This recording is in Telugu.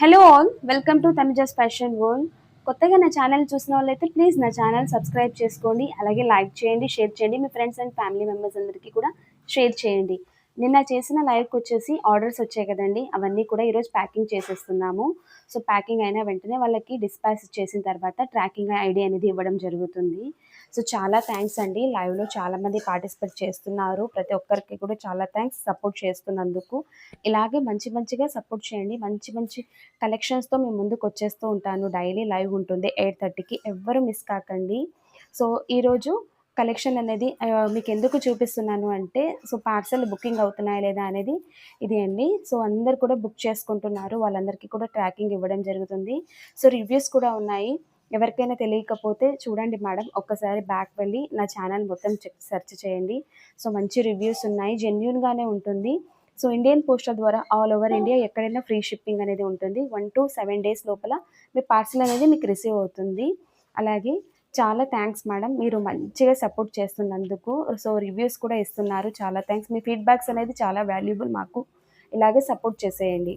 Hello all, welcome to Tanuja's fashion world. కొత్తగా నా ఛానల్ చూసిన వాళ్ళైతే ప్లీజ్ నా ఛానల్ సబ్స్క్రైబ్ చేసుకోండి. అలాగే లైక్ చేయండి, షేర్ చేయండి, మీ ఫ్రెండ్స్ అండ్ ఫ్యామిలీ మెంబర్స్ అందరికీ కూడా షేర్ చేయండి. నిన్న చేసిన లైవ్కి వచ్చేసి ఆర్డర్స్ వచ్చాయి కదండి, అవన్నీ కూడా ఈరోజు ప్యాకింగ్ చేసేస్తున్నాము. సో ప్యాకింగ్ అయిన వెంటనే వాళ్ళకి డిస్పాచ్ చేసిన తర్వాత ట్రాకింగ్ ఐడి అనేది ఇవ్వడం జరుగుతుంది. సో చాలా థ్యాంక్స్ అండి, లైవ్లో చాలామంది పార్టిసిపేట్ చేస్తున్నారు. ప్రతి ఒక్కరికి కూడా చాలా థ్యాంక్స్ సపోర్ట్ చేస్తున్నందుకు. ఇలాగే మంచి మంచిగా సపోర్ట్ చేయండి. మంచి మంచి కలెక్షన్స్తో మేము ముందుకు వచ్చేస్తూ ఉంటాను. డైలీ లైవ్ ఉంటుంది 8:30కి, ఎవ్వరు మిస్ కాకండి. సో ఈరోజు కలెక్షన్ అనేది మీకు ఎందుకు చూపిస్తున్నాను అంటే, సో పార్సల్ బుకింగ్ అవుతున్నాయా లేదా అనేది ఇది అండి. సో అందరు కూడా బుక్ చేసుకుంటున్నారు, వాళ్ళందరికీ కూడా ట్రాకింగ్ ఇవ్వడం జరుగుతుంది. సో రివ్యూస్ కూడా ఉన్నాయి. ఎవరికైనా తెలియకపోతే చూడండి మేడం, ఒక్కసారి బ్యాక్ వెళ్ళి నా ఛానల్ మొత్తం సెర్చ్ చేయండి. సో మంచి రివ్యూస్ ఉన్నాయి, జెన్యూన్గానే ఉంటుంది. సో ఇండియన్ పోస్టల్ ద్వారా ఆల్ ఓవర్ ఇండియా ఎక్కడైనా ఫ్రీ షిప్పింగ్ అనేది ఉంటుంది. 1 to 7 డేస్ లోపల మీ పార్సల్ అనేది మీకు రిసీవ్ అవుతుంది. అలాగే చాలా థ్యాంక్స్ మేడం, మీరు మంచిగా సపోర్ట్ చేస్తున్నందుకు. సో రివ్యూస్ కూడా ఇస్తున్నారు, చాలా థ్యాంక్స్. మీ ఫీడ్బ్యాక్స్ అనేది చాలా వాల్యుబుల్ మాకు. ఇలాగే సపోర్ట్ చేసేయండి.